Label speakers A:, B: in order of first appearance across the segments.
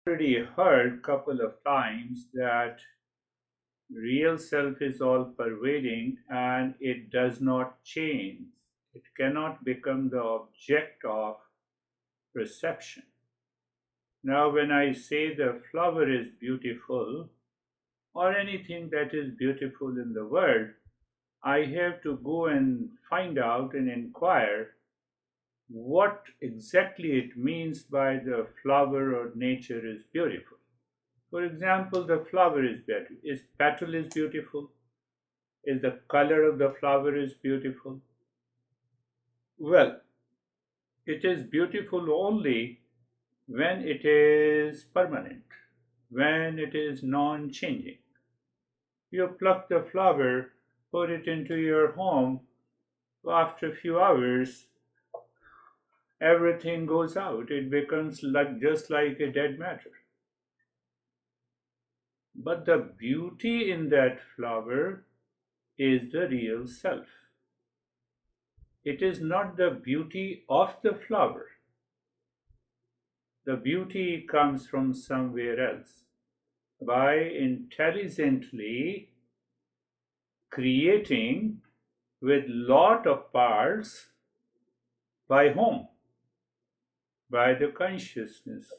A: Already heard couple of times that real self is all pervading and it does not change. It cannot become the object of perception. Now, when I say the flower is beautiful or anything that is beautiful in the world, I have to go and find out and inquire what exactly it means by the flower or nature is beautiful. For example, the flower is beautiful. Is petal is beautiful? Is the color of the flower is beautiful? Well, it is beautiful only when it is permanent, when it is non-changing. You pluck the flower, put it into your home, after a few hours, everything goes out. It becomes like just like a dead matter. But the beauty in that flower is the real self. It is not the beauty of the flower. The beauty comes from somewhere else. By intelligently creating with lot of parts, by whom? By the consciousness.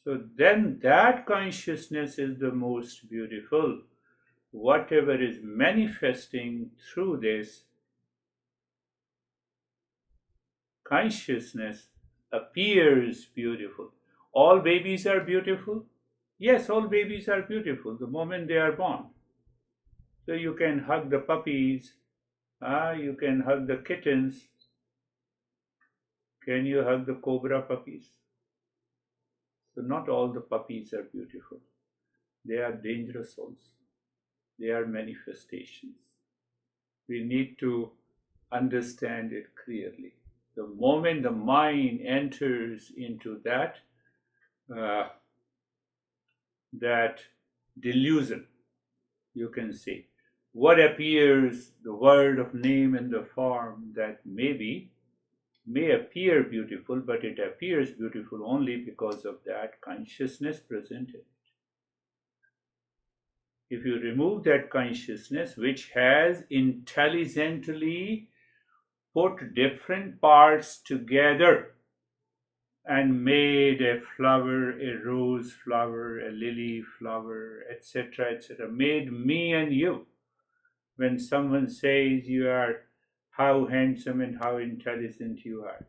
A: So then that consciousness is the most beautiful. Whatever is manifesting through this consciousness appears beautiful. All babies are beautiful? Yes, all babies are beautiful the moment they are born. So you can hug the puppies, you can hug the kittens. Can you hug the cobra puppies? So not all the puppies are beautiful. They are dangerous souls. They are manifestations. We need to understand it clearly. The moment the mind enters into uh, that delusion, you can say, what appears, the world of name and the form that may appear beautiful, but it appears beautiful only because of that consciousness present in it. If you remove that consciousness, which has intelligently put different parts together and made a flower, a rose flower, a lily flower, etc., etc., made me and you. When someone says you are how handsome and how intelligent you are.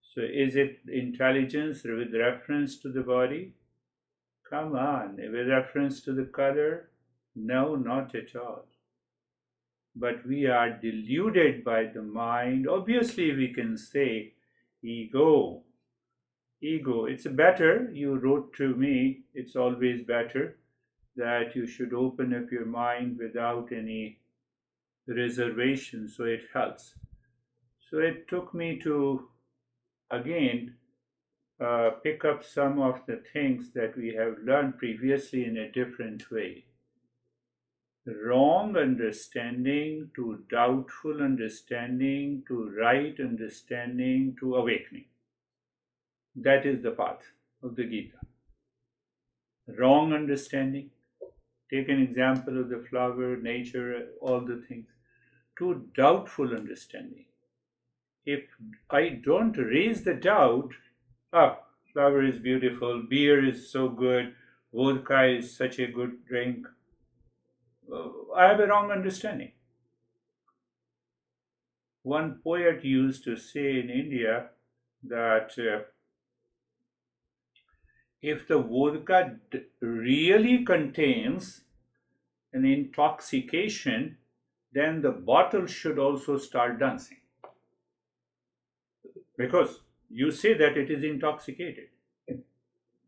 A: So is it intelligence with reference to the body? Come on, with reference to the color? No, not at all. But we are deluded by the mind. Obviously, we can say ego. Ego. It's better, you wrote to me, it's always better that you should open up your mind without any reservation, so it helps. So it took me to again pick up some of the things that we have learned previously in a different way. Wrong understanding to doubtful understanding to right understanding to awakening. That is the path of the Gita. Wrong understanding, take an example of the flower, nature, all the things, to doubtful understanding. If I don't raise the doubt, ah, flower is beautiful, beer is so good, vodka is such a good drink, I have a wrong understanding. One poet used to say in India that if the vodka really contains an intoxication, then the bottle should also start dancing. Because you say that it is intoxicated.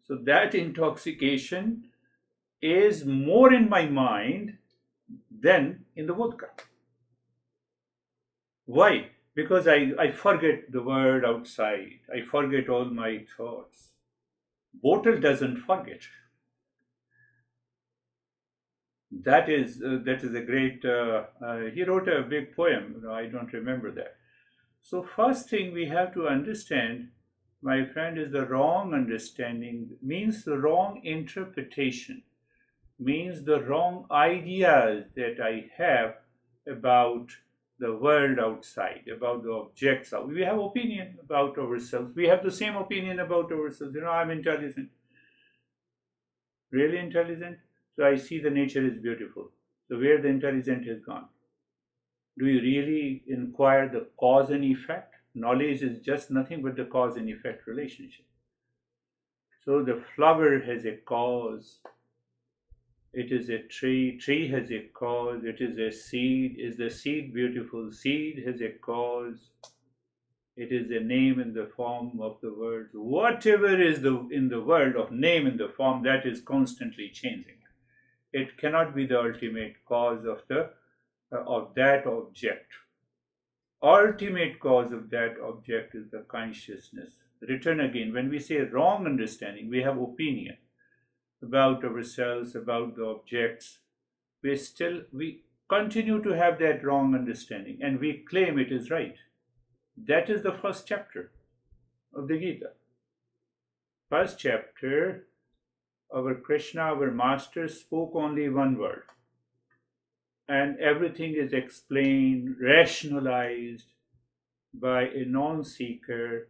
A: So that intoxication is more in my mind than in the vodka. Why? Because I forget the word outside. I forget all my thoughts. Bottle doesn't forget. That is a great. He wrote a big poem. I don't remember that. So first thing we have to understand my friend, is the wrong understanding, means the wrong interpretation, means the wrong ideas that I have about the world outside, about the objects out. We have opinion about ourselves. We have the same opinion about ourselves. I'm intelligent, really intelligent. So I see the nature is beautiful. So where the intelligent has gone? Do you really inquire the cause and effect? Knowledge is just nothing but the cause and effect relationship. So the flower has a cause. It is a tree. Tree has a cause. It is a seed. Is the seed beautiful? Seed has a cause. It is a name in the form of the words. Whatever is in the world of name in the form, that is constantly changing. It cannot be the ultimate cause of that object. Ultimate cause of that object is the consciousness. Return again. When we say wrong understanding, we have opinion about ourselves, about the objects. We continue to have that wrong understanding, and we claim it is right. That is the first chapter of the Gita. First chapter, our Krishna, our master, spoke only one word, and everything is explained, rationalized by a non-seeker.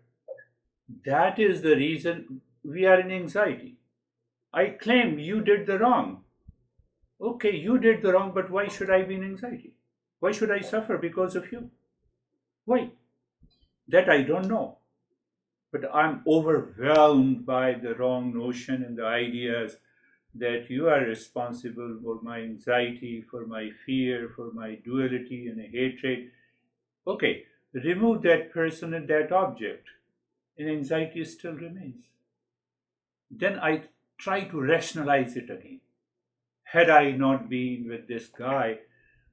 A: That is the reason we are in anxiety. I claim you did the wrong. Okay, you did the wrong, but why should I be in anxiety? Why should I suffer because of you? Why? That I don't know. But I'm overwhelmed by the wrong notion and the ideas that you are responsible for my anxiety, for my fear, for my duality and hatred. Okay, remove that person and that object, and anxiety still remains. Then I try to rationalize it again. Had I not been with this guy,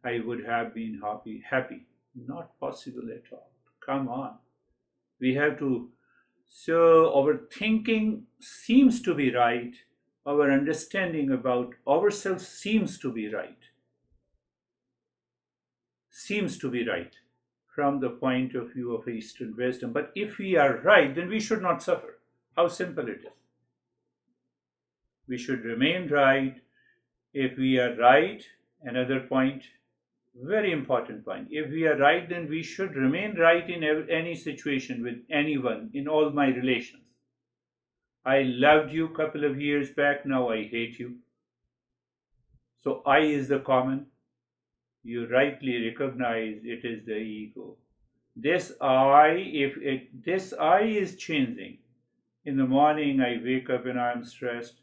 A: I would have been happy. Not possible at all. Come on. We have to. So our thinking seems to be right. Our understanding about ourselves seems to be right. Seems to be right from the point of view of Eastern wisdom. But if we are right, then we should not suffer. How simple it is. We should remain right. If we are right, another point, very important point. If we are right, then we should remain right in any situation with anyone, in all my relations. I loved you a couple of years back, now I hate you. So I is the common. You rightly recognize it is the ego. This I is changing. In the morning I wake up and I am stressed.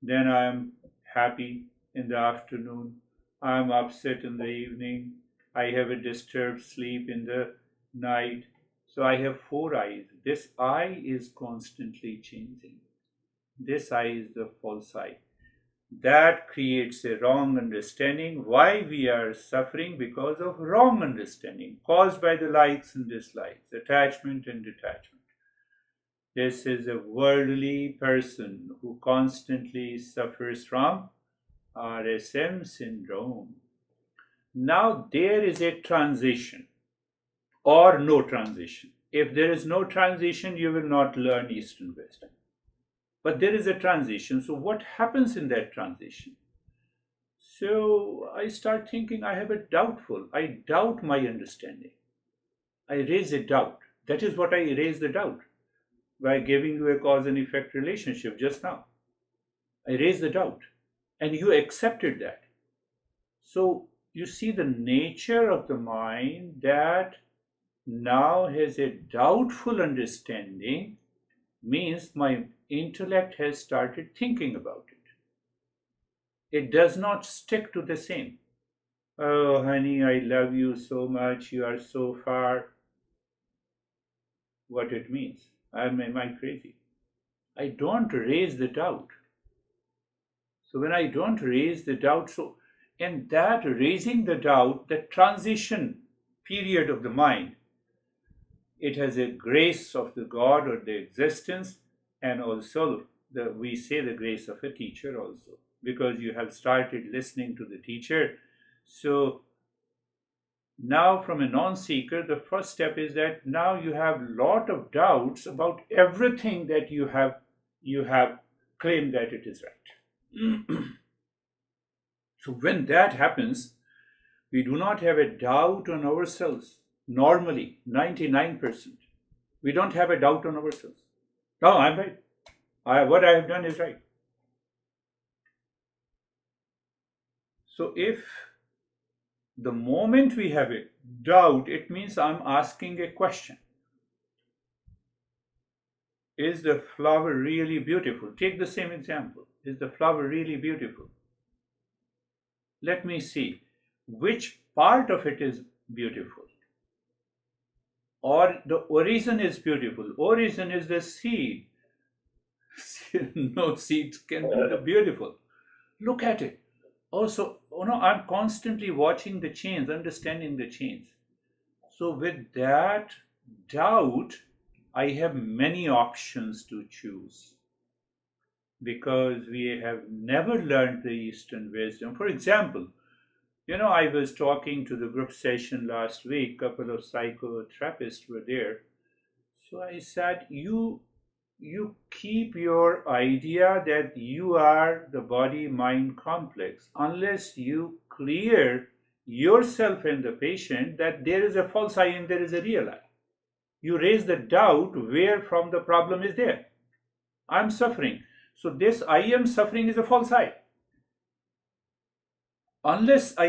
A: Then I am happy in the afternoon. I am upset in the evening. I have a disturbed sleep in the night. So I have four eyes. This I is constantly changing. This I is the false I. That creates a wrong understanding. Why we are suffering? Because of wrong understanding caused by the likes and dislikes, attachment and detachment. This is a worldly person who constantly suffers from RSM syndrome. Now there is a transition or no transition. If there is no transition, you will not learn Eastern wisdom. But there is a transition. So what happens in that transition? So I start thinking I doubt my understanding. I raise a doubt. That is what I raise the doubt by giving you a cause and effect relationship just now. I raised the doubt and you accepted that. So you see the nature of the mind that now has a doubtful understanding means my intellect has started thinking about it. It does not stick to the same. Oh, honey, I love you so much. You are so far. What it means? Am I crazy? I don't raise the doubt. So when I don't raise the doubt, so in that raising the doubt, the transition period of the mind, it has a grace of the God or the existence, and also we say the grace of a teacher also, because you have started listening to the teacher. So Now, from a non-seeker, the first step is that now you have a lot of doubts about everything that you have claimed that it is right. So when that happens, we do not have a doubt on ourselves. Normally, 99%. We don't have a doubt on ourselves. No, I'm right. What I have done is right. So if the moment we have a doubt, it means I'm asking a question. Is the flower really beautiful? Take the same example. Is the flower really beautiful? Let me see which part of it is beautiful. Or the origin is beautiful. Origin is the seed. No seeds can be the beautiful. Look at it. Also, I'm constantly watching the chains, understanding the chains. So with that doubt, I have many options to choose because we have never learned the Eastern wisdom. For example, I was talking to the group session last week, couple of psychotherapists were there. So I said, you keep your idea that you are the body mind complex unless you clear yourself and the patient that there is a false I and there is a real I. You raise the doubt where from the problem is there. I'm suffering. So this I am suffering is a false I. Unless I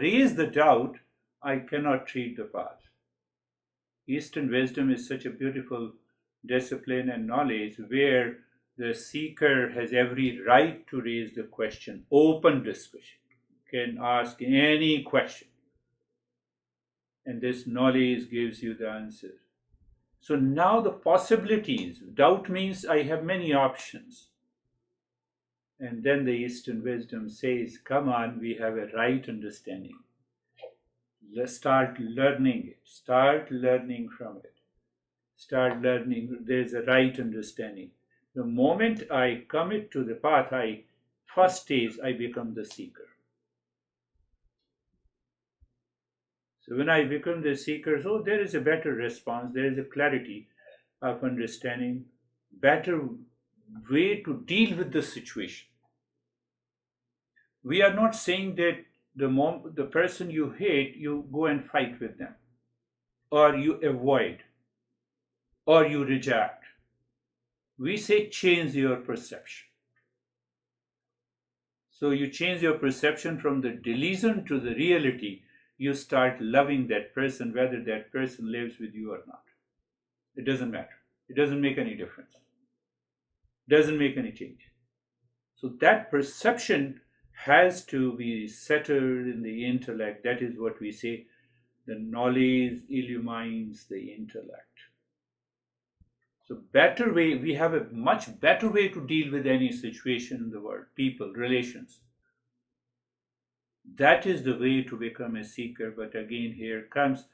A: raise the doubt, I cannot treat the path. Eastern wisdom is such a beautiful discipline and knowledge where the seeker has every right to raise the question, open discussion, can ask any question, and this knowledge gives you the answer. So now the possibilities, doubt means I have many options. And then the Eastern wisdom says, come on, we have a right understanding. Let's start learning it, start learning from it. Start learning, there's a right understanding. The moment I commit to the path, first stage, I become the seeker. So when I become the seeker, so there is a better response, there is a clarity of understanding, better way to deal with the situation. We are not saying that the person you hate, you go and fight with them, or you avoid, or you reject. We say change your perception. So you change your perception from the delusion to the reality. You start loving that person, whether that person lives with you or not. It doesn't matter. It doesn't make any difference. It doesn't make any change. So that perception has to be settled in the intellect. That is what we say. The knowledge illumines the intellect. So better way, we have a much better way to deal with any situation in the world, people, relations. That is the way to become a seeker. But again, here comes,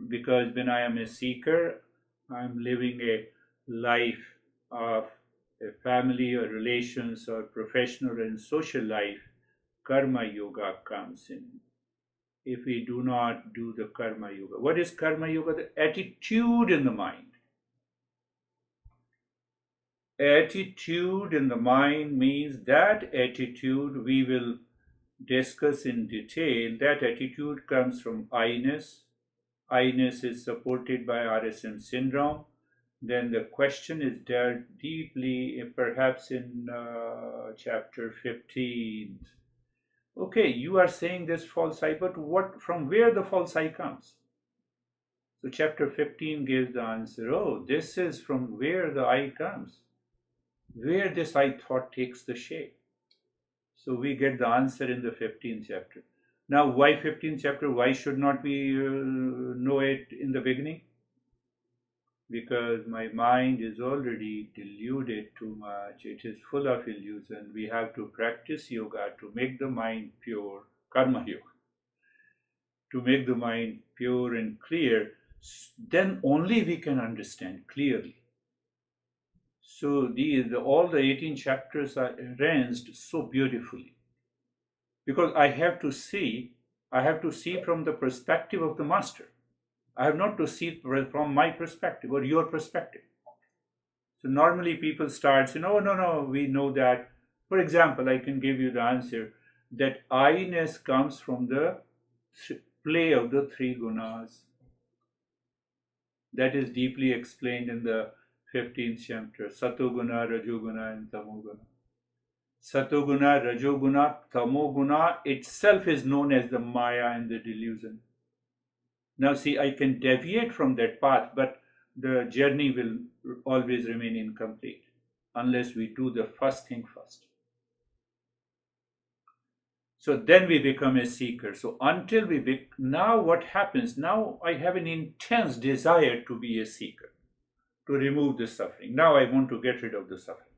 A: because when I am a seeker, I'm living a life of a family or relations or professional and social life. Karma yoga comes in. If we do not do the karma yoga, what is karma yoga? The attitude in the mind. Attitude in the mind means that attitude we will discuss in detail. That attitude comes from I-ness. I-ness is supported by RSM syndrome. Then the question is dealt deeply, perhaps in chapter 15. Okay, you are saying this false I, but from where the false I comes? So chapter 15 gives the answer. Oh, this is from where the I comes, where this I thought takes the shape. So we get the answer in the 15th chapter. Now, why 15th chapter? Why should not we know it in the beginning? Because my mind is already deluded too much. It is full of illusion. We have to practice yoga to make the mind pure, karma yoga, to make the mind pure and clear. Then only we can understand clearly. So all the 18 chapters are arranged so beautifully, because I have to see I have to see from the perspective of the master. I have not to see it from my perspective or your perspective. So normally people start saying, "Oh, no, no, we know that." For example, I can give you the answer that I-ness comes from the play of the three gunas. That is deeply explained in the 15th chapter, Satoguna, Rajoguna, and Tamoguna. Satoguna, Rajoguna, Tamoguna itself is known as the Maya and the delusion. Now, see, I can deviate from that path, but the journey will always remain incomplete unless we do the first thing first. So then we become a seeker. So until now what happens? Now I have an intense desire to be a seeker, to remove the suffering. Now I want to get rid of the suffering.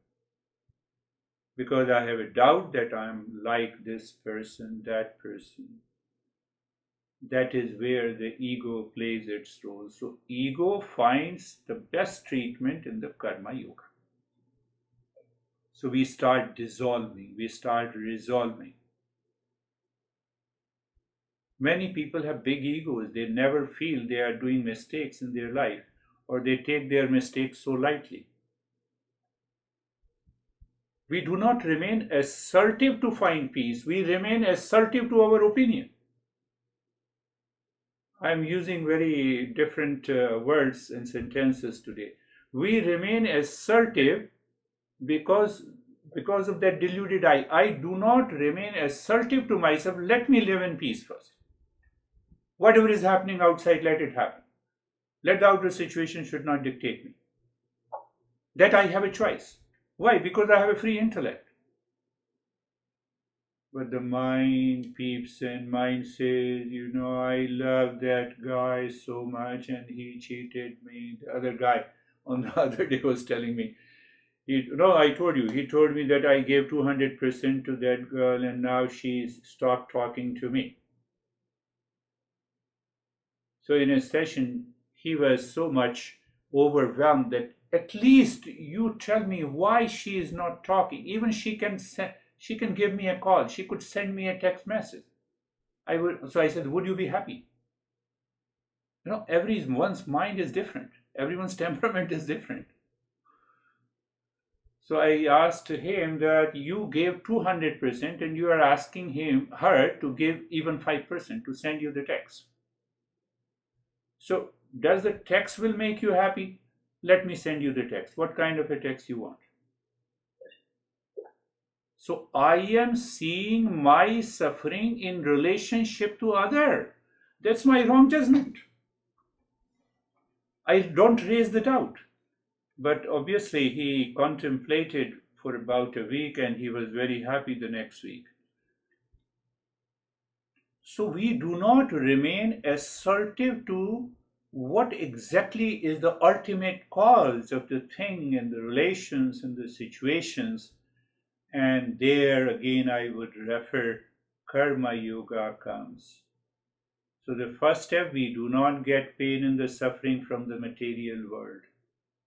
A: Because I have a doubt that I am like this person, that person. That is where the ego plays its role. So ego finds the best treatment in the karma yoga. So we start dissolving, we start resolving. Many people have big egos. They never feel they are doing mistakes in their life, or they take their mistakes so lightly. We do not remain assertive to find peace. We remain assertive to our opinion. I'm using very different words and sentences today. We remain assertive because of that deluded I. I do not remain assertive to myself. Let me live in peace first. Whatever is happening outside, let it happen. Let the outer situation should not dictate me. That I have a choice. Why? Because I have a free intellect. But the mind peeps and mind says, I love that guy so much and he cheated me. The other guy on the other day was telling me, I told you, he told me that I gave 200% to that girl and now she's stopped talking to me. So in a session, he was so much overwhelmed that at least you tell me why she is not talking. Even she can give me a call. She could send me a text message. So I said, would you be happy? Everyone's mind is different. Everyone's temperament is different. So I asked him that you gave 200% and you are asking her to give even 5% to send you the text. So does the text will make you happy? Let me send you the text. What kind of a text you want? So I am seeing my suffering in relationship to other. That's my wrong judgment. I don't raise the doubt. But obviously he contemplated for about a week and he was very happy the next week. So we do not remain assertive to what exactly is the ultimate cause of the thing and the relations and the situations. And there again I would refer karma yoga comes. So the first step, we do not get pain and the suffering from the material world.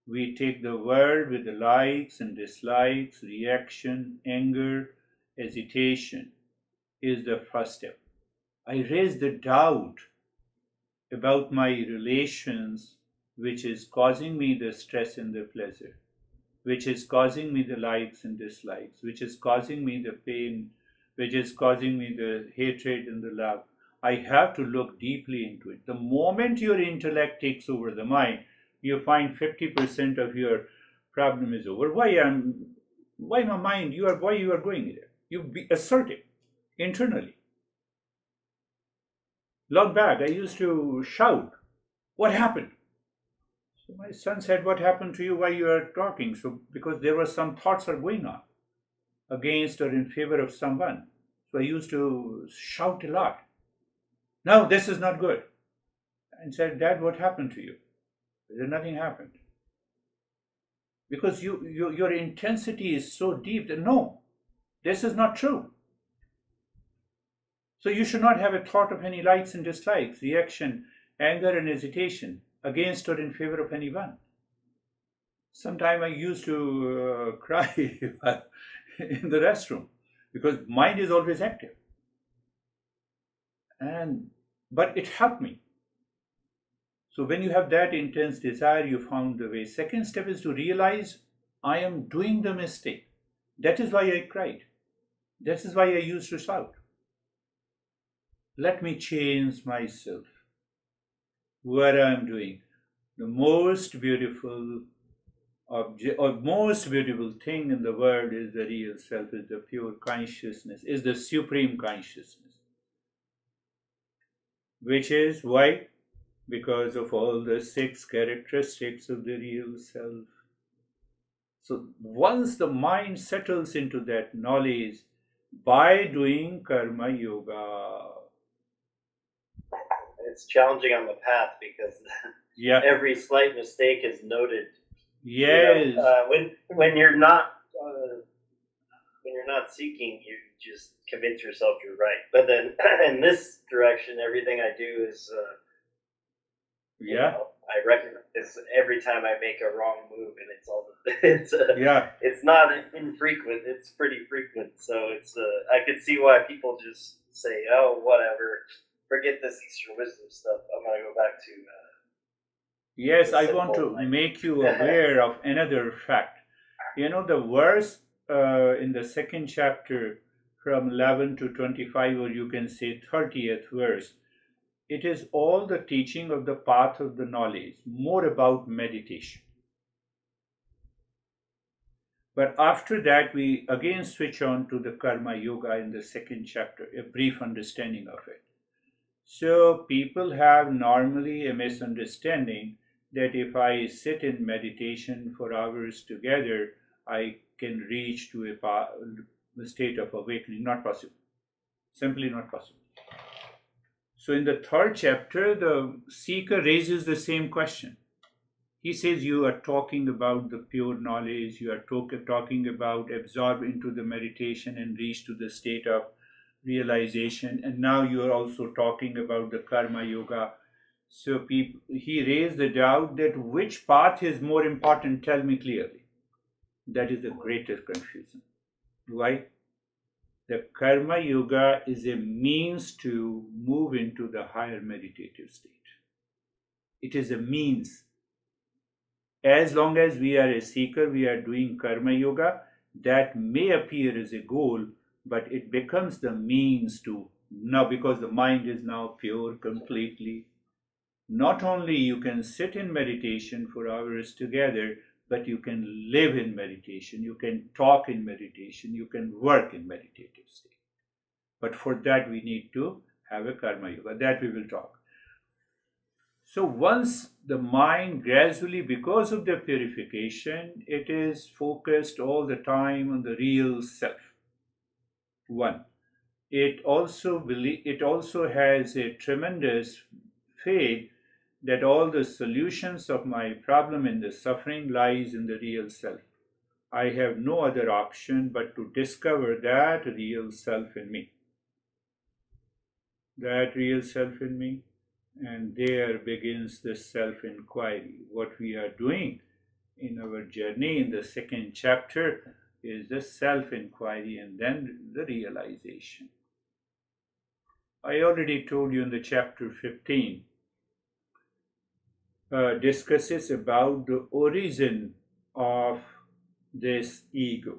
A: We take the world with the likes and dislikes, reaction, anger, hesitation is the first step. I raise the doubt about my relations, which is causing me the stress and the pleasure, which is causing me the likes and dislikes, which is causing me the pain, which is causing me the hatred and the love. I have to look deeply into it. The moment your intellect takes over the mind, you find 50% of your problem is over. Why my mind? Why you are going there? You be assertive internally. Long back, I used to shout, "What happened?" So my son said, "What happened to you? Why you are talking?" So because there were some thoughts are going on against or in favor of someone. So I used to shout a lot. "No, this is not good." And said, "Dad, what happened to you?" I said, "Nothing happened." Because your intensity is so deep that no, this is not true. So you should not have a thought of any likes and dislikes, reaction, anger and hesitation against or in favor of anyone. Sometimes I used to cry in the restroom because mind is always active. And but it helped me. So when you have that intense desire, you found the way. Second step is to realize I am doing the mistake. That is why I cried. That is why I used to shout. Let me change myself. What I am doing. The most beautiful object or most beautiful thing in the world is the real self, is the pure consciousness, is the supreme consciousness. Which is why? Because of all the six characteristics of the real self. So once the mind settles into that knowledge by doing karma yoga,
B: it's challenging on the path because
A: yeah,
B: every slight mistake is noted.
A: yes,
B: When you're not when you're not seeking, you just convince yourself you're right. But then in this direction, everything I do is
A: yeah,
B: I recognize every time I make a wrong move, and
A: yeah.
B: it's not infrequent. It's pretty frequent. So it's I could see why people just say, "Oh, whatever, forget this Eastern wisdom stuff. I'm gonna go back to."
A: Yes, I want to make you aware of another fact. You know, the verse in the second chapter from 11 to 25, or you can say 30th verse, it is all the teaching of the path of the knowledge, more about meditation. But after that, we again switch on to the karma yoga in the second chapter, a brief understanding of it. So people have normally a misunderstanding that if I sit in meditation for hours together, I can reach to a state of awakening. Not possible. Simply not possible. So in the third chapter, the seeker raises the same question. He says you are talking about the pure knowledge, you are talking about absorb into the meditation and reach to the state of realization, and now you are also talking about the karma yoga. So he raised the doubt that which path is more important, tell me clearly. That is the greatest confusion. Why? The karma yoga is a means to move into the higher meditative state. It is a means. As long as we are a seeker, we are doing karma yoga, that may appear as a goal, but it becomes the means to now, because the mind is now pure completely. Not only you can sit in meditation for hours together, but you can live in meditation, you can talk in meditation, you can work in meditative state. But for that we need to have a karma yoga. That we will talk. So once the mind gradually, because of the purification, it is focused all the time on the real self. One, it also has a tremendous faith that all the solutions of my problem and the suffering lies in the real self. I have no other option but to discover that real self in me. That real self in me. And there begins the self inquiry. What we are doing in our journey in the second chapter is the self inquiry and then the realization. I already told you in the chapter 15 discusses about the origin of this ego.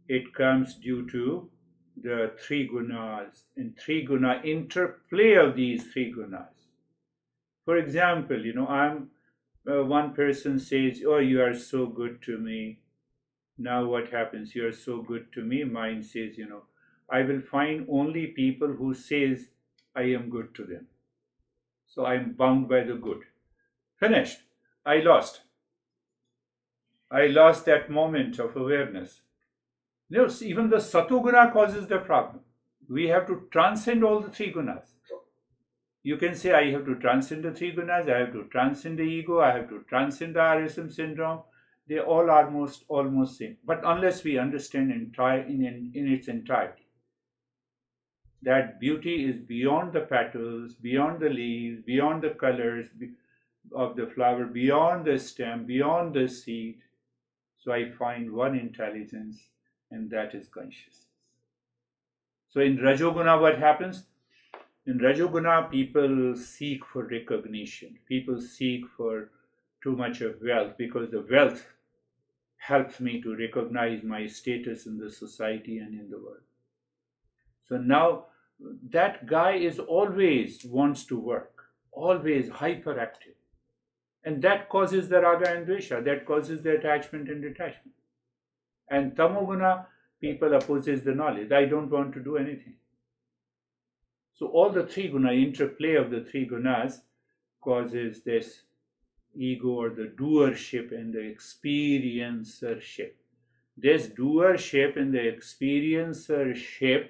A: It comes due to the three gunas and three guna interplay of these three gunas. For example, I'm one person says, "Oh, you are so good to me." Now what happens? You are so good to me. Mind says, I will find only people who says I am good to them. So I am bound by the good. Finished. I lost. I lost that moment of awareness. Even the satoguna causes the problem. We have to transcend all the three gunas. You can say, I have to transcend the three gunas, I have to transcend the ego, I have to transcend the RSM syndrome. They all are almost same. But unless we understand in its entirety, that beauty is beyond the petals, beyond the leaves, beyond the colors of the flower, beyond the stem, beyond the seed. So I find one intelligence, and that is consciousness. So in Rajoguna, what happens? In Rajoguna, people seek for recognition. People seek for too much of wealth because the wealth helps me to recognize my status in the society and in the world. So now that guy is always wants to work, always hyperactive. And that causes the raga and dvesha, that causes the attachment and detachment. And tamoguna, people opposes the knowledge. I don't want to do anything. So all the three guna, interplay of the three gunas causes this ego or the doership and the experiencership. This doership and the experiencership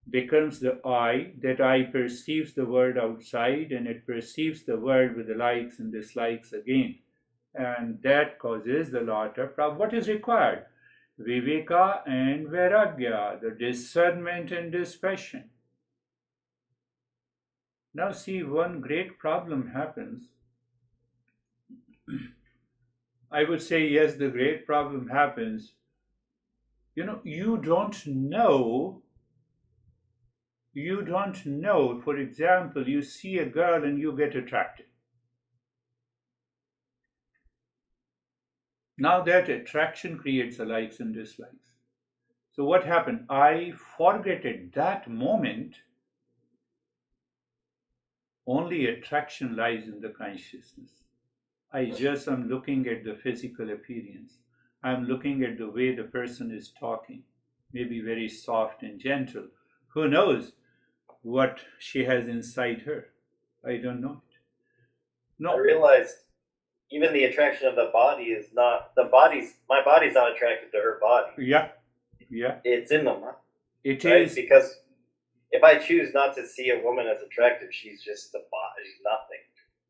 A: becomes the I, that I perceives the world outside and it perceives the world with the likes and dislikes again. And that causes a lot of problem. What is required? Viveka and Vairagya, the discernment and dispassion. Now see, one great problem happens. I would say yes, the great problem happens. You don't know, for example, you see a girl and you get attracted. Now that attraction creates a likes and dislikes. So what happened? I forget at that moment only attraction lies in the consciousness. I just am looking at the physical appearance. I'm looking at the way the person is talking, maybe very soft and gentle. Who knows what she has inside her? I don't know it.
B: No. I realized even the attraction of the body is not my body's not attracted to her body.
A: Yeah.
B: It's in them.
A: It
B: right?
A: is
B: Because if I choose not to see a woman as attractive, she's just a body, she's nothing.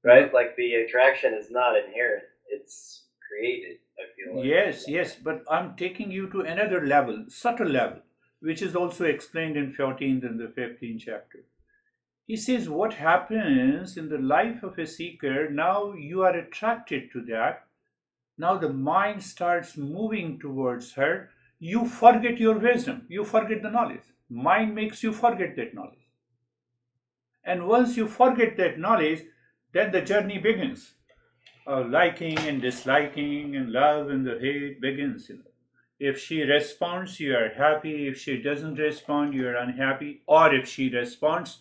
B: Right? Like the attraction is not inherent, it's created, I feel like.
A: Yes, but I'm taking you to another level, subtle level, which is also explained in 14th and the 15th chapter. He says what happens in the life of a seeker, now you are attracted to that. Now the mind starts moving towards her. You forget your wisdom. You forget the knowledge. Mind makes you forget that knowledge. And once you forget that knowledge, then the journey begins. Liking and disliking and love and the hate begins. If she responds, you are happy. If she doesn't respond, you are unhappy. Or if she responds,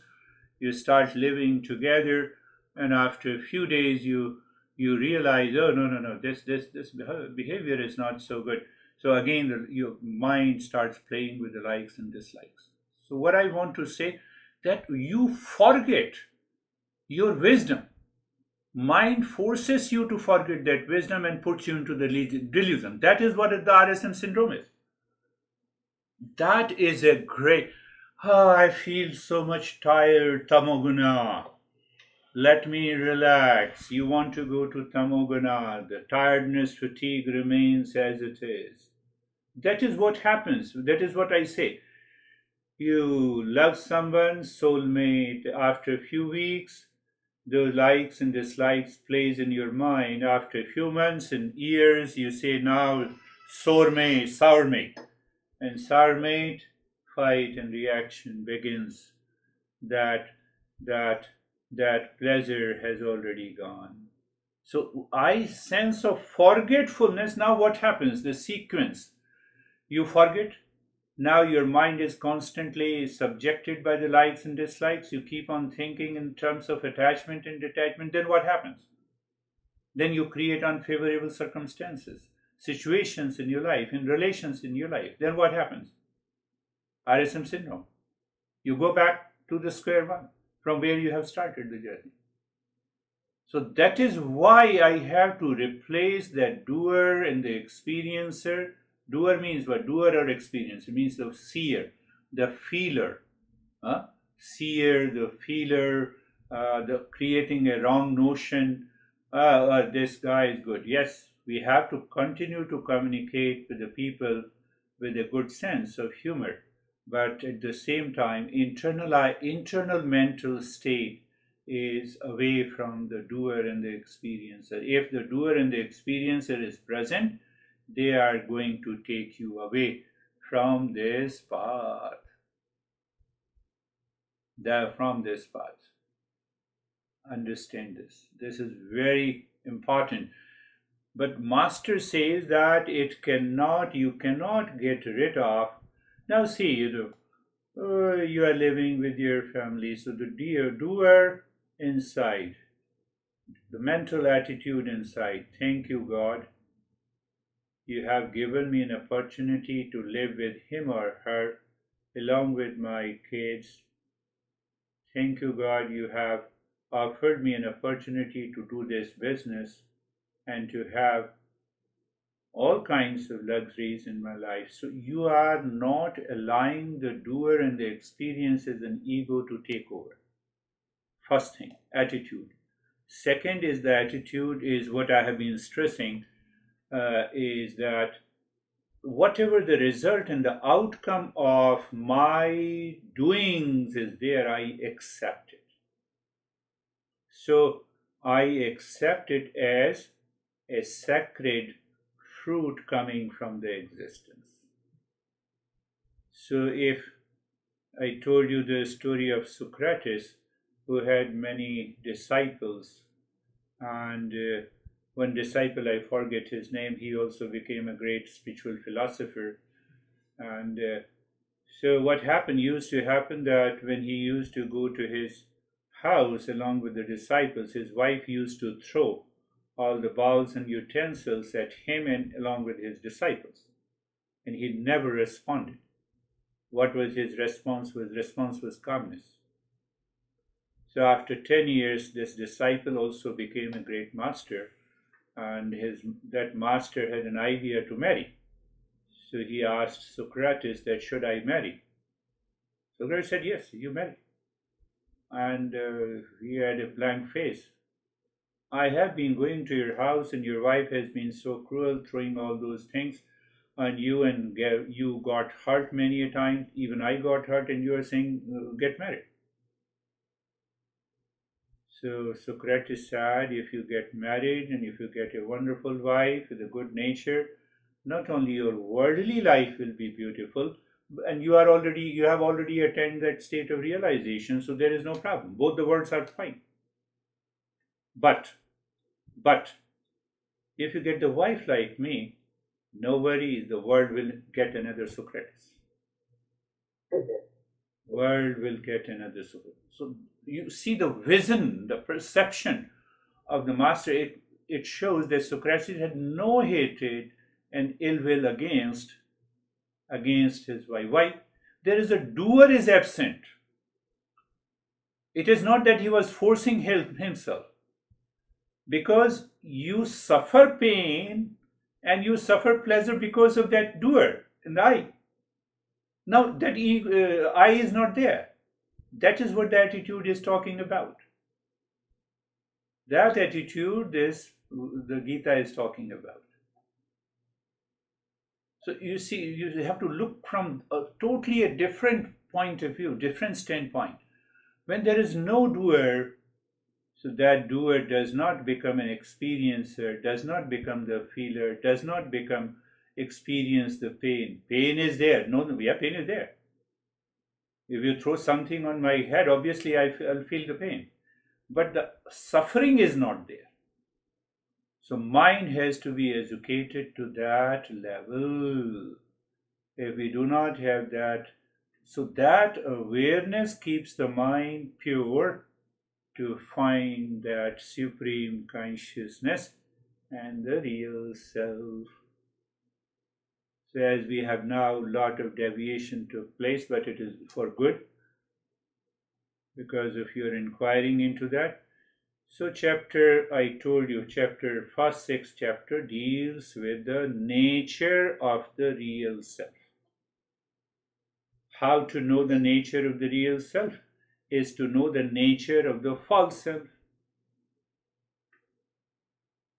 A: you start living together, and after a few days you realize, oh no, this behavior is not so good. So again your mind starts playing with the likes and dislikes. So what I want to say, that you forget your wisdom. Mind forces you to forget that wisdom and puts you into the delusion. That is what the RSM syndrome is. That is a great. I feel so much tired, tamoguna. Let me relax. You want to go to tamoguna. The tiredness, fatigue remains as it is. That is what happens. That is what I say. You love someone, soulmate. After a few weeks, the likes and dislikes plays in your mind. After a few months and years, you say now sourmate. And sourmate, fight and reaction begins. That pleasure has already gone. So I sense of forgetfulness. Now what happens? The sequence. You forget. Now your mind is constantly subjected by the likes and dislikes. You keep on thinking in terms of attachment and detachment. Then what happens? Then you create unfavorable circumstances, situations in your life, in relations in your life. Then what happens? RSM syndrome. You go back to the square one from where you have started the journey. So that is why I have to replace that doer and the experiencer. Doer means what? Doer or experiencer. It means the seer, the feeler. Seer, the feeler, the creating a wrong notion. This guy is good. Yes, we have to continue to communicate with the people with a good sense of humor. But at the same time, internal mental state is away from the doer and the experiencer. If the doer and the experiencer is present, they are going to take you away from this path. from this path. Understand this. This is very important. But Master says that you cannot get rid of. Now see, you are living with your family, so the doer inside, the mental attitude inside, thank you, God. You have given me an opportunity to live with him or her along with my kids. Thank you, God, you have offered me an opportunity to do this business and to have all kinds of luxuries in my life. So you are not allowing the doer and the experiences and ego to take over. First thing, attitude. Second is the attitude is what I have been stressing, is that whatever the result and the outcome of my doings is there, I accept it. So I accept it as a sacred fruit coming from the existence. So if I told you the story of Socrates, who had many disciples, and one disciple, I forget his name, he also became a great spiritual philosopher. And so what used to happen that when he used to go to his house along with the disciples, his wife used to throw all the bowls and utensils at him and along with his disciples. And he never responded. What was his response? His response was calmness. So after 10 years, this disciple also became a great master, and that master had an idea to marry. So he asked Socrates that, should I marry? Socrates said, yes, you marry. And he had a blank face. I have been going to your house and your wife has been so cruel, throwing all those things on you, and you got hurt many a time. Even I got hurt, and you are saying, get married. So Socrates said, if you get married and if you get a wonderful wife with a good nature, not only your worldly life will be beautiful, and you have already attained that state of realization, so there is no problem. Both the worlds are fine. But if you get the wife like me, no worries, the world will get another Socrates. World will get another Socrates. So you see the vision, the perception of the master. It shows that Socrates had no hatred and ill will against his wife. Why? There is a doer is absent. It is not that he was forcing himself, because you suffer pain and you suffer pleasure because of that doer and I. Now that I is not there. That is what the attitude is talking about. That attitude is the Gita is talking about. So you see, you have to look from a totally a different point of view, different standpoint. When there is no doer, so that doer does not become an experiencer, does not become the feeler, does not experience the pain. Pain is there. No, yeah, pain is there. If you throw something on my head, obviously I'll feel the pain. But the suffering is not there. So mind has to be educated to that level. If we do not have that, so that awareness keeps the mind pure to find that supreme consciousness and the real self. So as we have now, a lot of deviation took place, but it is for good, because if you're inquiring into that. So I told you, first 6 chapter deals with the nature of the real self. How to know the nature of the real self is to know the nature of the false self.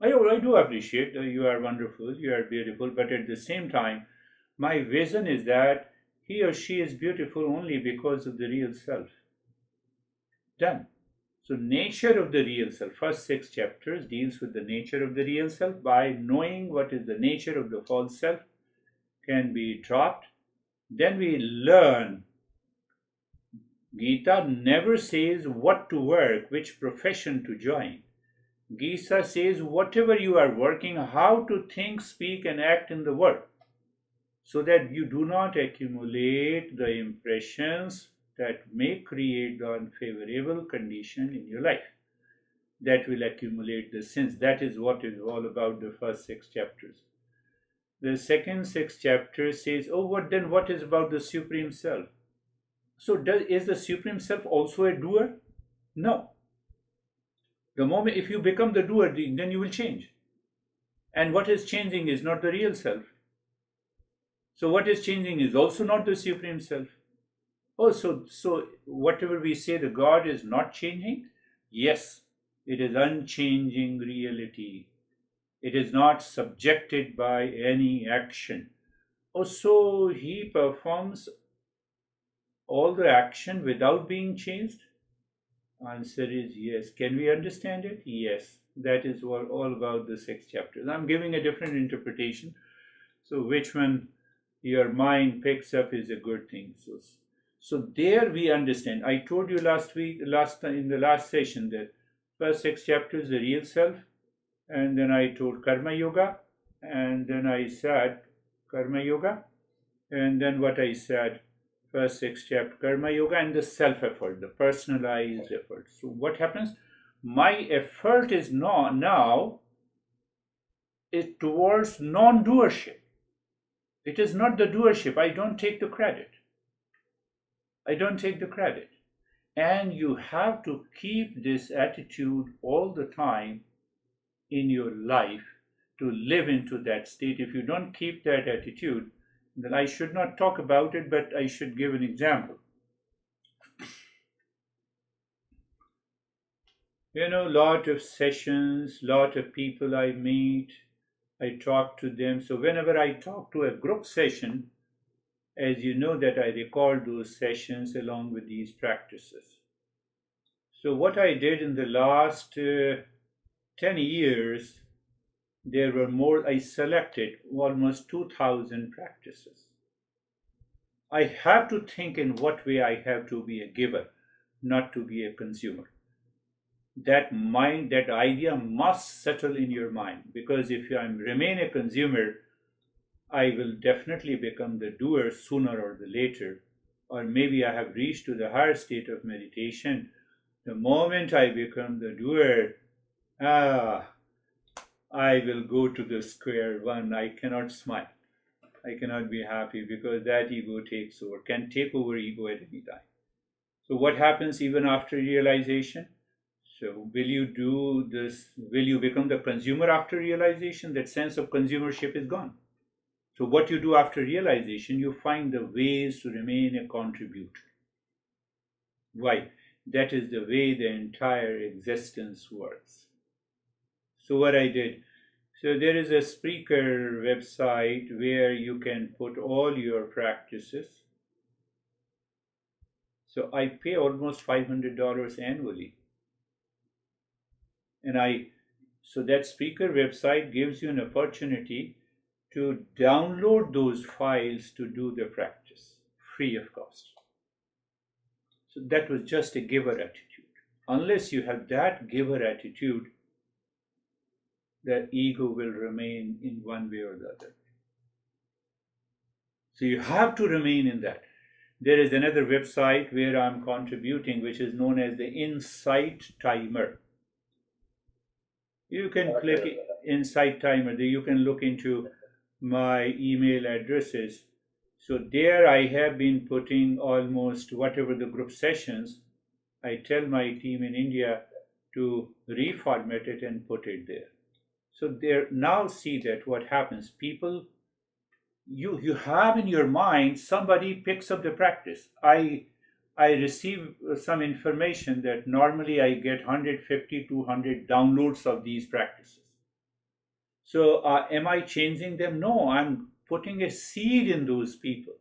A: I do appreciate that you are wonderful, you are beautiful, but at the same time, my vision is that he or she is beautiful only because of the real self. Done. So nature of the real self, first 6 chapters deals with the nature of the real self. By knowing what is the nature of the false self can be dropped. Then we learn Gita never says what to work, which profession to join. Gita says whatever you are working, how to think, speak, and act in the world, so that you do not accumulate the impressions that may create the unfavorable condition in your life. That will accumulate the sins. That is what is all about the first 6 chapters. The second 6 chapters says, oh, what is about the Supreme Self? So is the Supreme Self also a doer? No. The moment if you become the doer, then you will change. And what is changing is not the real self. So what is changing is also not the Supreme Self. Oh, so whatever we say the God is not changing, yes, it is unchanging reality. It is not subjected by any action. Oh, so he performs all the action without being changed? Answer is yes. Can we understand it? Yes. That is all about the 6 chapters. I'm giving a different interpretation. So which one your mind picks up is a good thing. So there we understand. I told you in the last session that first 6 chapters the real self, and then I told karma yoga, and then I said karma yoga, and then what I said, first 6 chapter karma yoga and the self effort, the personalized effort. So what happens? My effort is now is towards non-doership. It is not the doership. I don't take the credit. And you have to keep this attitude all the time in your life to live into that state. If you don't keep that attitude, then I should not talk about it, but I should give an example. Lot of sessions, lot of people I meet, I talk to them. So whenever I talk to a group session, as you know that I record those sessions along with these practices. So what I did in the last 10 years, I selected almost 2,000 practices. I have to think in what way I have to be a giver, not to be a consumer. That idea must settle in your mind, because if I remain a consumer, I will definitely become the doer sooner or the later. Or maybe I have reached to the higher state of meditation. The moment I become the doer, I will go to the square one. I cannot smile. I cannot be happy, because that ego can take over ego at any time. So what happens even after realization? So will you do this? Will you become the consumer after realization? That sense of consumership is gone. So what you do after realization, you find the ways to remain a contributor. Why? That is the way the entire existence works. So what I did, so there is a Spreaker website where you can put all your practices. So I pay almost $500 annually. So that Spreaker website gives you an opportunity to download those files to do the practice free of cost. So that was just a giver attitude. Unless you have that giver attitude, the ego will remain in one way or the other. So you have to remain in that. There is another website where I'm contributing, which is known as the Insight Timer. You can click Insight Timer. You can look into my email addresses. So there I have been putting almost whatever the group sessions. I tell my team in India to reformat it and put it there. So there, now see that what happens. People, you have in your mind, somebody picks up the practice. I receive some information that normally I get 150 to 100 downloads of these practices. So am I changing them? No, I'm putting a seed in those people.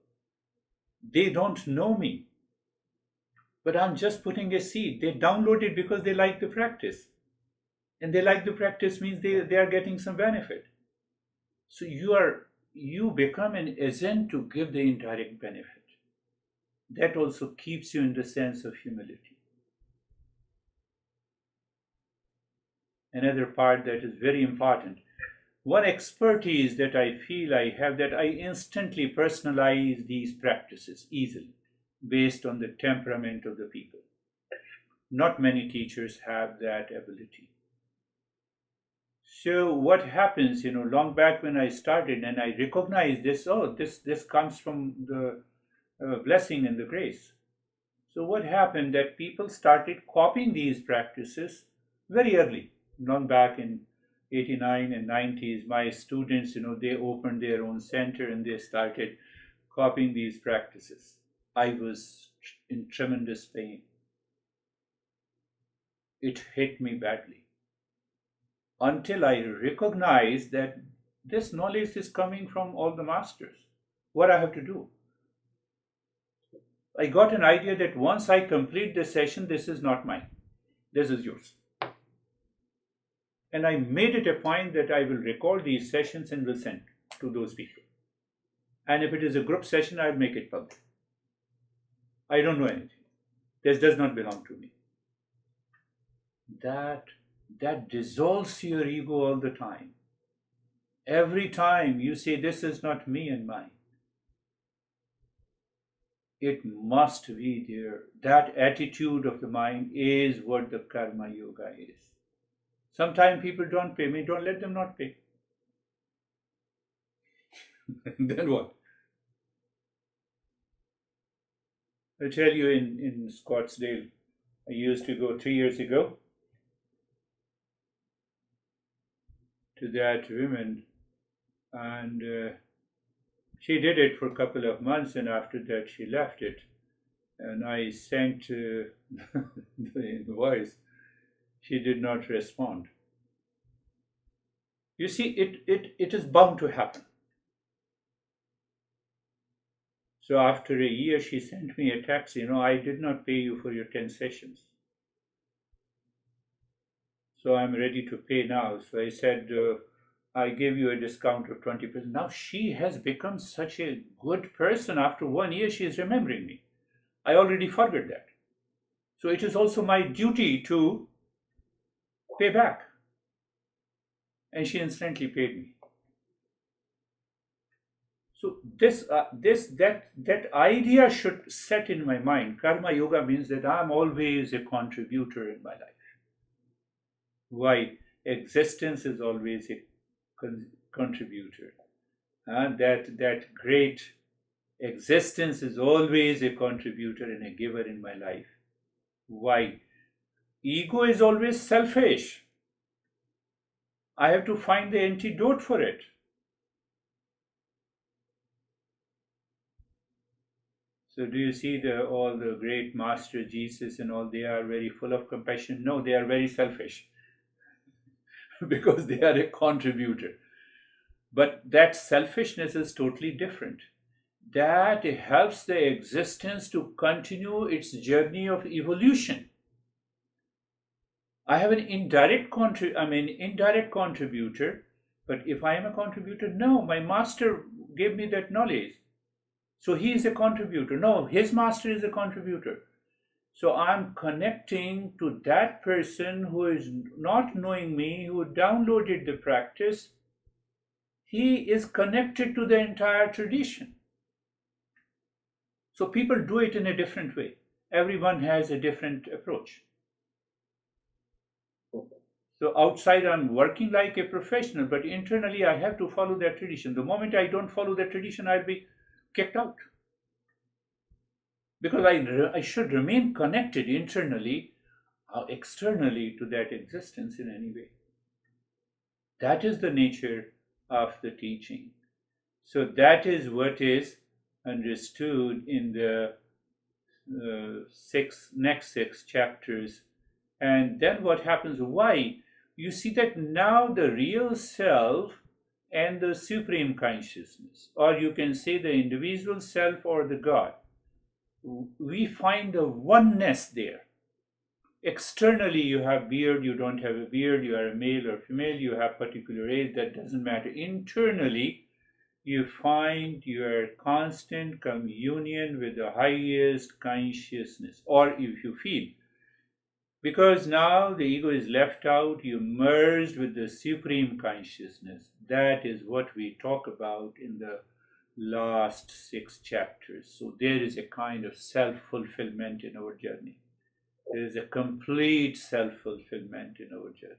A: They don't know me, but I'm just putting a seed. They download it because they like the practice. And they like the practice means they are getting some benefit. So you become an agent to give the indirect benefit. that also keeps you in the sense of humility. Another part that is very important. One expertise that I feel I have, that I instantly personalize these practices easily based on the temperament of the people. Not many teachers have that ability. So what happens, long back when I started and I recognized this, this comes from the blessing and the grace. So what happened that people started copying these practices very early, long back in 89 and 90s. My students, they opened their own center and they started copying these practices. I was in tremendous pain. It hit me badly until I recognized that this knowledge is coming from all the masters. What I have to do? I got an idea that once I complete this session, this is not mine. This is yours. And I made it a point that I will record these sessions and will send to those people. And if it is a group session, I'll make it public. I don't know anything. This does not belong to me. That dissolves your ego all the time. Every time you say, this is not me and mine, it must be there. That attitude of the mind is what the karma yoga is. Sometimes people don't pay me, don't let them not pay. Then what? I tell you, in Scottsdale, I used to go 3 years ago to that woman, and she did it for a couple of months, and after that she left it. And I sent the voice. She did not respond. You see, it is bound to happen. So after a year, she sent me a text, I did not pay you for your 10 sessions. So I'm ready to pay now. So I said, I gave you a discount of 20%. Now she has become such a good person. After 1 year, she is remembering me. I already forgot that. So it is also my duty to pay back. And she instantly paid me. So that idea should set in my mind. Karma yoga means that I'm always a contributor in my life. Why? Existence is always a contributor. And that great existence is always a contributor and a giver in my life. Why? Ego is always selfish. I have to find the antidote for it. So do you see all the great Master Jesus and all, they are very full of compassion? No, they are very selfish because they are a contributor. But that selfishness is totally different. That helps the existence to continue its journey of evolution. I have an indirect contributor, but if I am a contributor, no, my master gave me that knowledge. So he is a contributor. No, his master is a contributor. So I'm connecting to that person who is not knowing me, who downloaded the practice. He is connected to the entire tradition. So people do it in a different way. Everyone has a different approach. So outside I'm working like a professional, but internally I have to follow that tradition. The moment I don't follow that tradition, I'll be kicked out. Because I should remain connected internally, externally to that existence in any way. That is the nature of the teaching. So that is what is understood in the next six chapters. And then what happens? Why? You see that now the real self and the supreme consciousness, or you can say the individual self or the God, we find the oneness there. Externally, you have beard, you don't have a beard, you are a male or female, you have particular age, that doesn't matter. Internally, you find your constant communion with the highest consciousness, or if you feel, because now the ego is left out, you merged with the supreme consciousness. That is what we talk about in the last 6 chapters. So there is a kind of self-fulfillment in our journey. There is a complete self-fulfillment in our journey.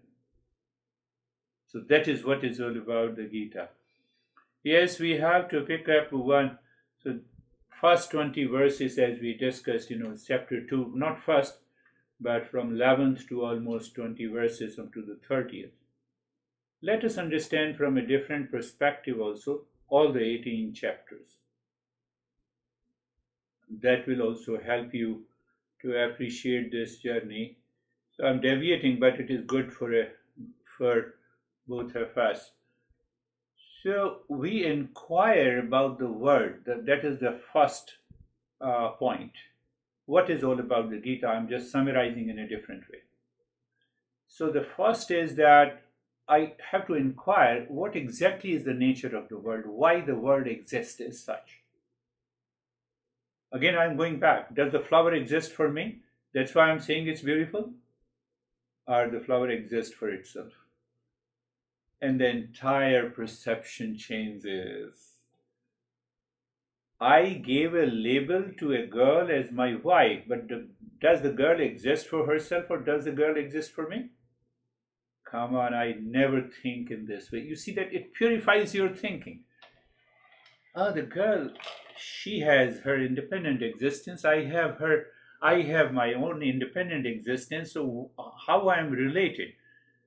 A: So that is what is all about the Gita. Yes, we have to pick up one. So first 20 verses, as we discussed, chapter 2, not first, but from 11th to almost 20 verses up to the 30th. Let us understand from a different perspective also all the 18 chapters. That will also help you to appreciate this journey. So I'm deviating, but it is good for both of us. So we inquire about the word. That is the first point. What is all about the Gita? I'm just summarizing in a different way. So the first is that I have to inquire what exactly is the nature of the world, why the world exists as such. Again, I'm going back. Does the flower exist for me? That's why I'm saying it's beautiful? Or the flower exists for itself? And the entire perception changes. I gave a label to a girl as my wife, but does the girl exist for herself or does the girl exist for me? Come on, I never think in this way. You see that it purifies your thinking. Oh, the girl, she has her independent existence. I have my own independent existence. So how I am related?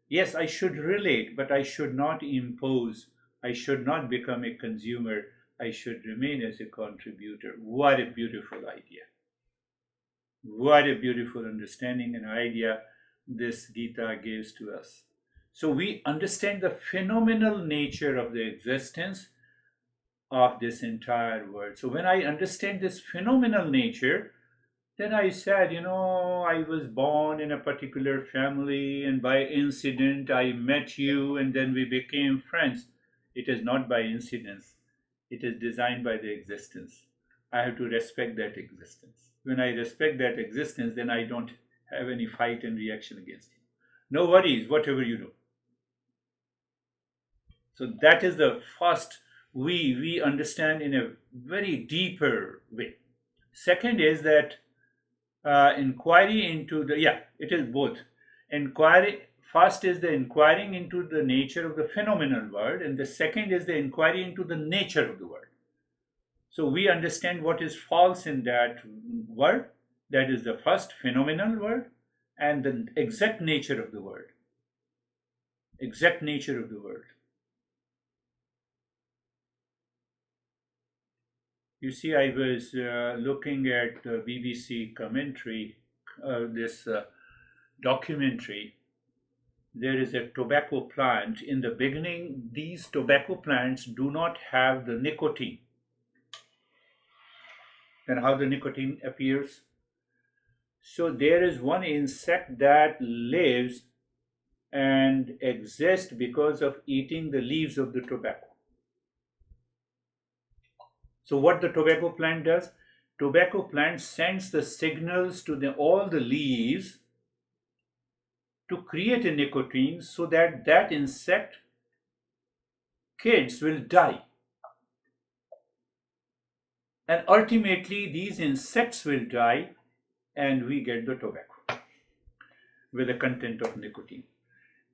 A: Yes, I should relate, but I should not impose. I should not become a consumer. I should remain as a contributor. What a beautiful idea. What a beautiful understanding and idea this Gita gives to us. So we understand the phenomenal nature of the existence of this entire world. So when I understand this phenomenal nature, then I said, I was born in a particular family, and by incident I met you, and then we became friends. It is not by incidence, it is designed by the existence. I have to respect that existence. When I respect that existence, then I don't have any fight and reaction against you. No worries, whatever you do. So that is the first we understand in a very deeper way. Second is that inquiry into the, it is both. Inquiry first is the inquiring into the nature of the phenomenal world, and the second is the inquiry into the nature of the world. So we understand what is false in that world, that is the first phenomenal world, and the exact nature of the world. Exact nature of the world. You see, I was looking at the BBC commentary, this documentary. There is a tobacco plant. In the beginning, these tobacco plants do not have the nicotine. And how the nicotine appears? So there is one insect that lives and exists because of eating the leaves of the tobacco. So what the tobacco plant does? Tobacco plant sends the signals to all the leaves to create a nicotine so that that insect kids will die. And ultimately these insects will die and we get the tobacco with the content of nicotine.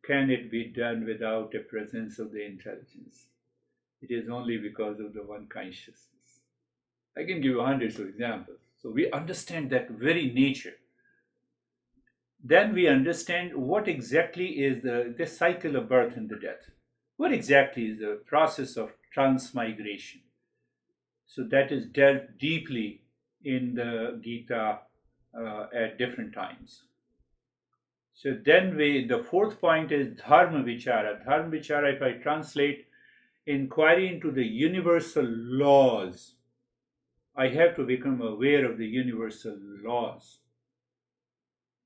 A: Can it be done without a presence of the intelligence? It is only because of the one consciousness. I can give you hundreds of examples. So we understand that very nature. Then we understand what exactly is the cycle of birth and the death. What exactly is the process of transmigration? So that is dealt deeply in the Gita at different times. So then the fourth point is dharma vichara. Dharma vichara, if I translate, inquiry into the universal laws. I have to become aware of the universal laws.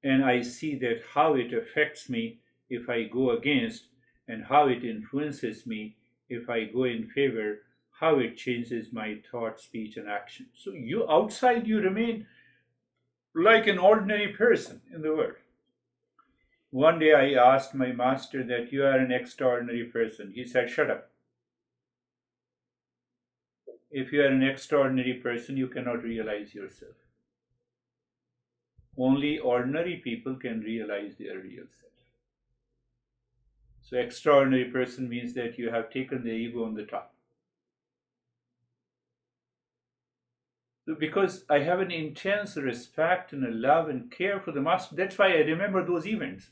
A: And I see that how it affects me if I go against, and how it influences me if I go in favor, how it changes my thought, speech, and action. So you outside, you remain like an ordinary person in the world. One day I asked my master that you are an extraordinary person. He said, shut up. If you are an extraordinary person, you cannot realize yourself. Only ordinary people can realize their real self. So extraordinary person means that you have taken the ego on the top. So because I have an intense respect and a love and care for the master, that's why I remember those events.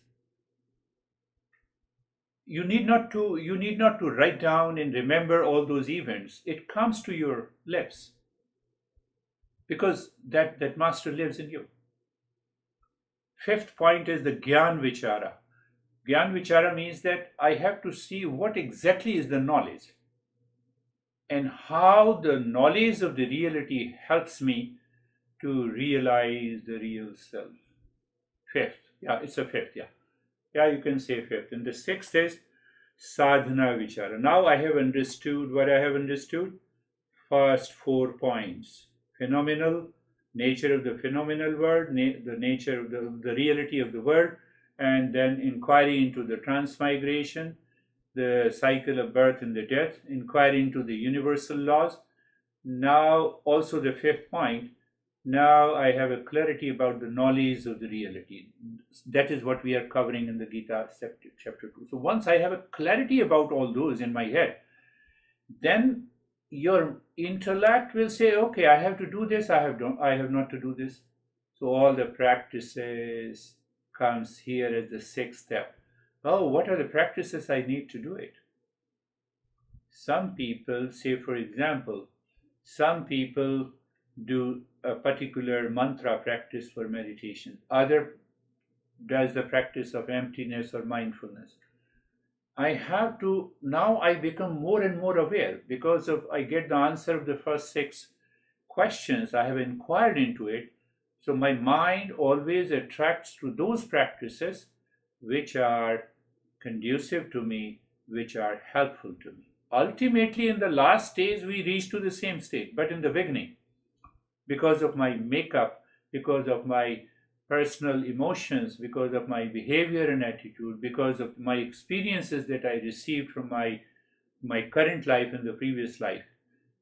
A: You need not to write down and remember all those events. It comes to your lips because that master lives in you. Fifth point is the Gyan Vichara. Gyan Vichara means that I have to see what exactly is the knowledge and how the knowledge of the reality helps me to realize the real self. Fifth, yeah, it's a fifth, yeah. Yeah, you can say fifth. And the sixth is sadhana vichara. Now I have understood what I have understood. First 4 points: phenomenal, nature of the phenomenal world, the nature of the reality of the world, and then inquiry into the transmigration, the cycle of birth and the death, inquiry into the universal laws. Now, also the fifth point, now I have a clarity about the knowledge of the reality. That is what we are covering in the Gita chapter 2. So once I have a clarity about all those in my head, then your intellect will say, okay, I have to do this, I have not to do this. So all the practices comes here as the sixth step. Oh, what are the practices I need to do it? Some people say, for example, some people do a particular mantra practice for meditation. Other does the practice of emptiness or mindfulness. I have to, now I become more and more aware because of I get the answer of the first six questions. I have inquired into it. So my mind always attracts to those practices which are conducive to me, which are helpful to me. Ultimately, in the last stage, we reach to the same state, but in the beginning, because of my makeup, because of my personal emotions, because of my behavior and attitude, because of my experiences that I received from my current life and the previous life.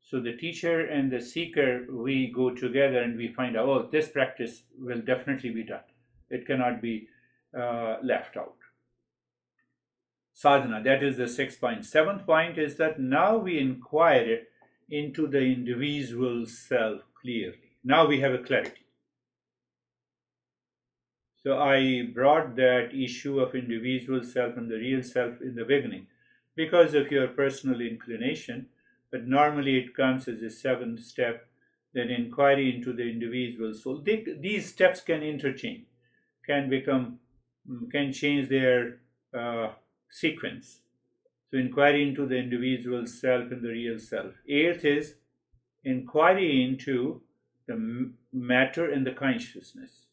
A: So the teacher and the seeker, we go together and we find out, oh, this practice will definitely be done. It cannot be left out. Sadhana, that is the sixth point. Seventh point is that now we inquire into the individual self clearly. Now we have a clarity. So I brought that issue of individual self and the real self in the beginning because of your personal inclination, but normally it comes as a seventh step, then inquiry into the individual soul. These steps can interchange, can change their sequence. So inquiry into the individual self and the real self. Eighth is inquiry into the matter and the consciousness.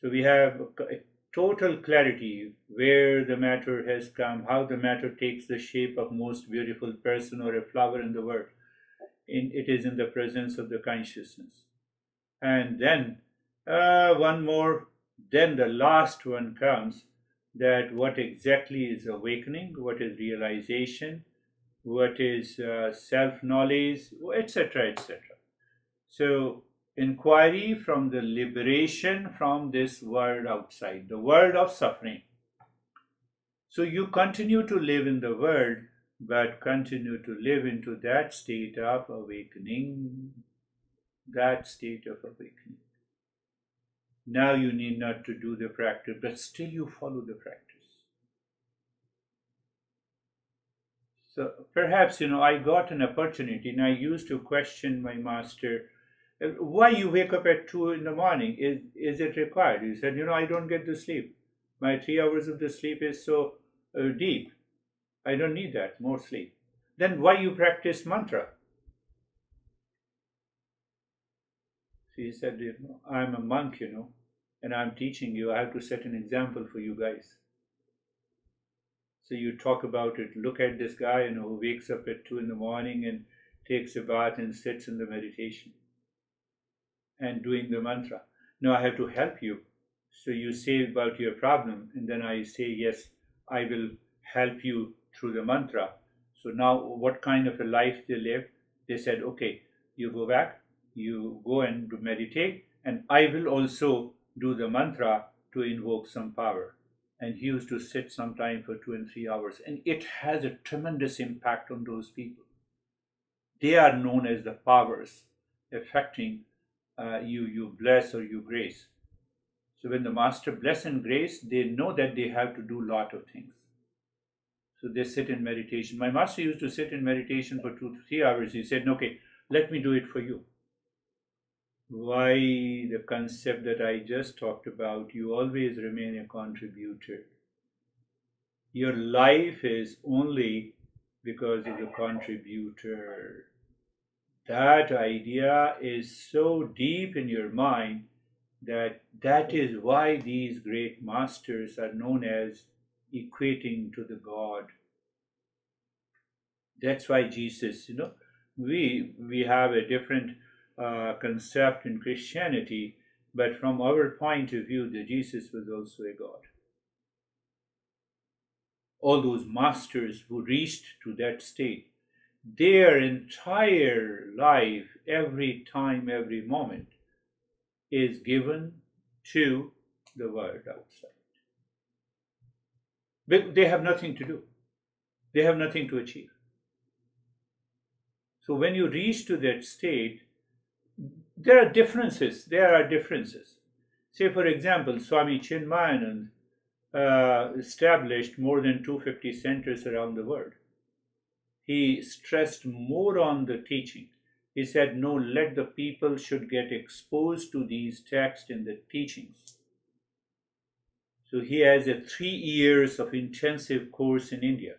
A: So we have a total clarity where the matter has come, how the matter takes the shape of most beautiful person or a flower in the world. It is in the presence of the consciousness. And then one more, then the last one comes, that what exactly is awakening, what is realization, what is self-knowledge, etc., etc. So inquiry from the liberation from this world outside, the world of suffering. So you continue to live in the world, but continue to live into that state of awakening, that state of awakening. Now you need not to do the practice, but still you follow the practice. So perhaps, I got an opportunity and I used to question my master, why you wake up at 2 in the morning? Is it required? He said, I don't get to sleep. My 3 hours of the sleep is so deep. I don't need that, more sleep. Then why you practice mantra? So he said, I'm a monk, and I'm teaching you. I have to set an example for you guys. So you talk about it. Look at this guy, who wakes up at 2 in the morning and takes a bath and sits in the meditation and doing the mantra. Now I have to help you. So you say about your problem, and then I say, yes, I will help you through the mantra. So now, what kind of a life they live? They said, okay, you go back, you go and meditate, and I will also do the mantra to invoke some power. And he used to sit sometime for 2 and 3 hours, and it has a tremendous impact on those people. They are known as the powers affecting you bless or you grace. So when the master bless and grace, they know that they have to do a lot of things. So they sit in meditation. My master used to sit in meditation for 2 to 3 hours. He said, okay, let me do it for you. Why? The concept that I just talked about, you always remain a contributor. Your life is only because of the contributor. That idea is so deep in your mind that is why these great masters are known as equating to the God. That's why Jesus, we have a different concept in Christianity, but from our point of view, that Jesus was also a God. All those masters who reached to that state, their entire life, every time, every moment, is given to the world outside. But they have nothing to do. They have nothing to achieve. So when you reach to that state, there are differences. There are differences. Say, for example, Swami Chinmayanand established more than 250 centers around the world. He stressed more on the teaching. He said, no, let the people should get exposed to these texts in the teachings. So he has a 3 years of intensive course in India.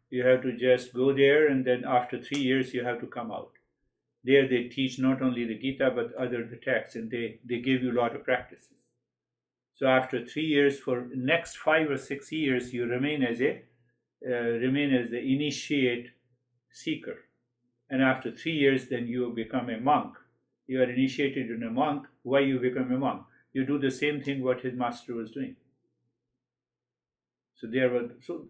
A: You have to just go there, and then after 3 years you have to come out. There they teach not only the Gita but other the texts, and they give you a lot of practices. So after 3 years, for next 5 or 6 years, you remain as the initiate seeker. And after 3 years, then you become a monk. You are initiated in a monk. Why you become a monk? You do the same thing what his master was doing. So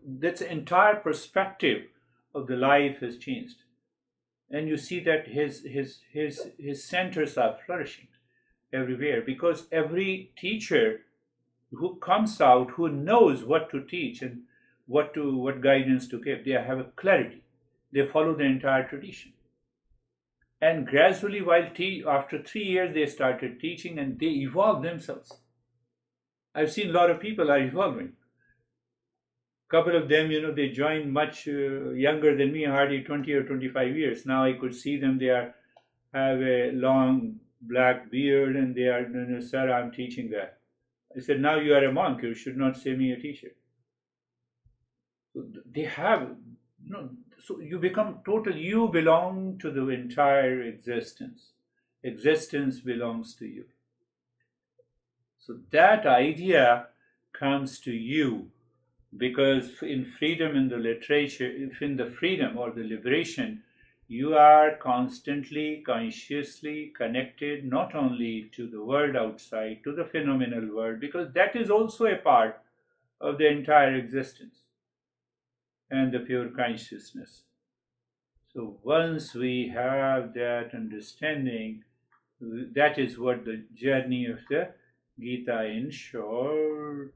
A: that's the entire perspective of the life has changed, and you see that his centers are flourishing everywhere, because every teacher who comes out, who knows what to teach and what guidance to give, they have a clarity. They follow the entire tradition. And gradually, after 3 years, they started teaching and they evolved themselves. I've seen a lot of people are evolving. Couple of them, they joined much younger than me, hardly 20 or 25 years. Now I could see them, have a long black beard, and they are, sir, I'm teaching that. I said, now you are a monk, you should not say me a teacher. So they have, so you become total, you belong to the entire existence. Existence belongs to you. So that idea comes to you, because in freedom, in the literature, if in the freedom or the liberation, you are constantly, consciously connected not only to the world outside, to the phenomenal world, because that is also a part of the entire existence and the pure consciousness. So once we have that understanding, that is what the journey of the Gita in short.